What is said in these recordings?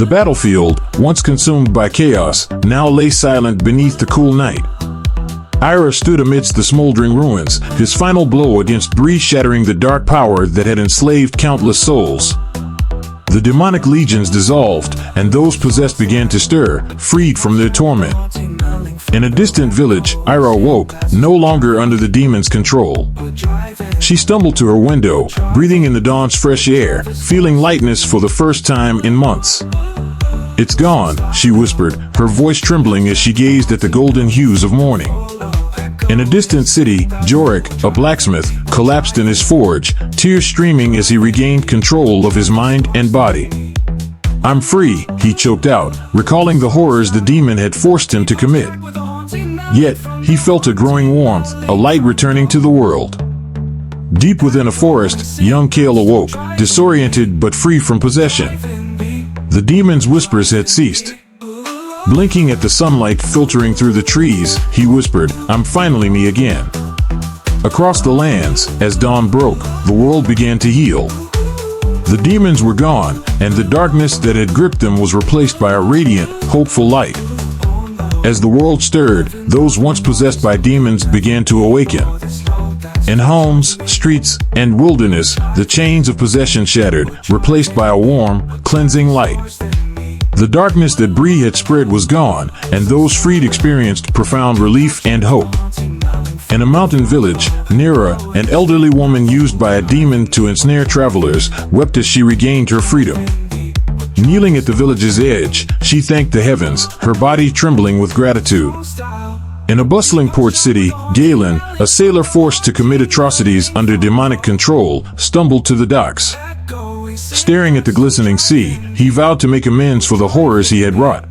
The battlefield, once consumed by chaos, now lay silent beneath the cool night. Ira stood amidst the smoldering ruins, his final blow against Bree shattering the dark power that had enslaved countless souls. The demonic legions dissolved, and those possessed began to stir, freed from their torment. In a distant village, Ira awoke, no longer under the demon's control. She stumbled to her window, breathing in the dawn's fresh air, feeling lightness for the first time in months. "It's gone," she whispered, her voice trembling as she gazed at the golden hues of morning. In a distant city, Jorik, a blacksmith, collapsed in his forge, tears streaming as he regained control of his mind and body. "I'm free," he choked out, recalling the horrors the demon had forced him to commit. Yet, he felt a growing warmth, a light returning to the world. Deep within a forest, young Kale awoke, disoriented but free from possession. The demon's whispers had ceased. Blinking at the sunlight filtering through the trees, he whispered, "I'm finally me again." Across the lands, as dawn broke, the world began to heal. The demons were gone, and the darkness that had gripped them was replaced by a radiant, hopeful light. As the world stirred, those once possessed by demons began to awaken. In homes, streets, and wilderness, the chains of possession shattered, replaced by a warm, cleansing light. The darkness that Bree had spread was gone, and those freed experienced profound relief and hope. In a mountain village, Nira, an elderly woman used by a demon to ensnare travelers, wept as she regained her freedom. Kneeling at the village's edge, she thanked the heavens, her body trembling with gratitude. In a bustling port city, Galen, a sailor forced to commit atrocities under demonic control, stumbled to the docks. Staring at the glistening sea, he vowed to make amends for the horrors he had wrought.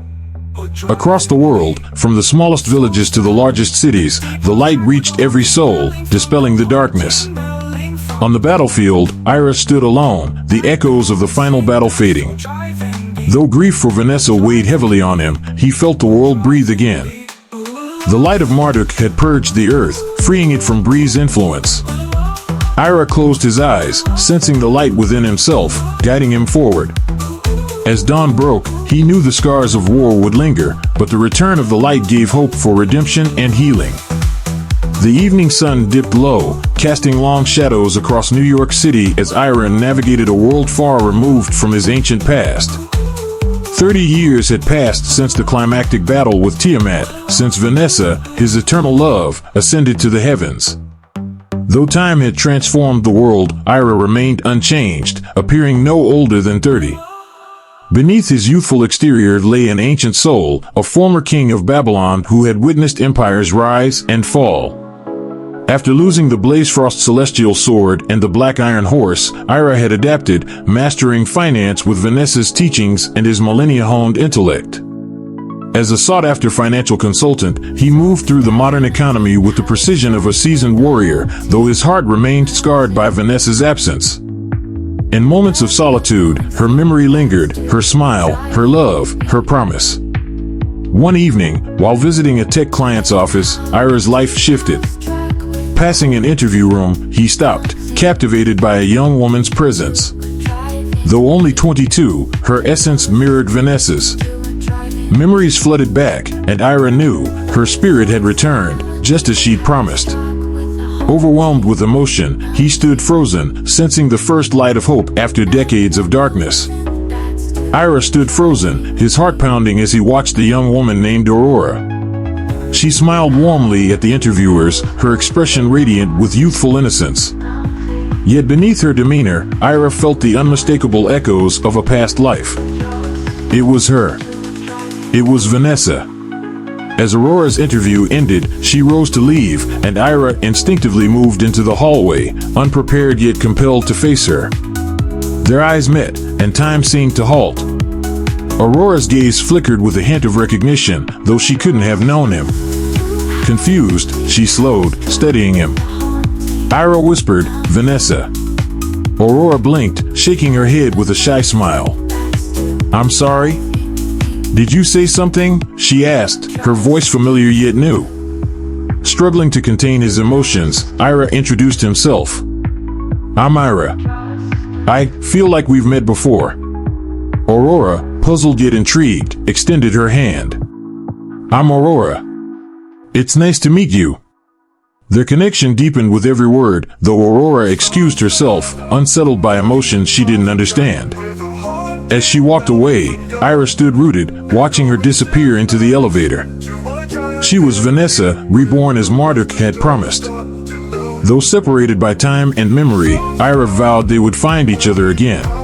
Across the world, from the smallest villages to the largest cities, the light reached every soul, dispelling the darkness. On the battlefield, Ira stood alone, the echoes of the final battle fading. Though grief for Vanessa weighed heavily on him, he felt the world breathe again. The light of Marduk had purged the earth, freeing it from Bree's influence. Ira closed his eyes, sensing the light within himself, guiding him forward. As dawn broke, he knew the scars of war would linger, but the return of the light gave hope for redemption and healing. The evening sun dipped low, casting long shadows across New York City as Ira navigated a world far removed from his ancient past. 30 years had passed since the climactic battle with Tiamat, since Vanessa, his eternal love, ascended to the heavens. Though time had transformed the world, Ira remained unchanged, appearing no older than 30. Beneath his youthful exterior lay an ancient soul, a former king of Babylon who had witnessed empires rise and fall. After losing the Blazefrost celestial sword and the Black Iron Horse, Ira had adapted, mastering finance with Vanessa's teachings and his millennia-honed intellect. As a sought-after financial consultant, he moved through the modern economy with the precision of a seasoned warrior, though his heart remained scarred by Vanessa's absence. In moments of solitude, her memory lingered, her smile, her love, her promise. One evening, while visiting a tech client's office, Ira's life shifted. Passing an interview room, he stopped, captivated by a young woman's presence. Though only 22, her essence mirrored Vanessa's. Memories flooded back, and Ira knew her spirit had returned, just as she'd promised. Overwhelmed with emotion, he stood frozen, sensing the first light of hope after decades of darkness. Ira stood frozen, his heart pounding as he watched the young woman named Aurora. She smiled warmly at the interviewers, her expression radiant with youthful innocence. Yet beneath her demeanor, Ira felt the unmistakable echoes of a past life. It was her. It was Vanessa. As Aurora's interview ended, she rose to leave, and Ira instinctively moved into the hallway, unprepared yet compelled to face her. Their eyes met, and time seemed to halt. Aurora's gaze flickered with a hint of recognition, though she couldn't have known him. Confused, she slowed, studying him. Ira whispered, "Vanessa." Aurora blinked, shaking her head with a shy smile. "I'm sorry? Did you say something?" she asked, her voice familiar yet new. Struggling to contain his emotions, Ira introduced himself. "I'm Ira. I feel like we've met before." Aurora, puzzled yet intrigued, extended her hand. I'm Aurora. It's nice to meet you. Their connection deepened with every word, though Aurora excused herself, unsettled by emotions she didn't understand. As she walked away, Ira stood rooted, watching her disappear into the elevator. She was Vanessa, reborn as Marduk had promised. Though separated by time and memory, Ira vowed they would find each other again.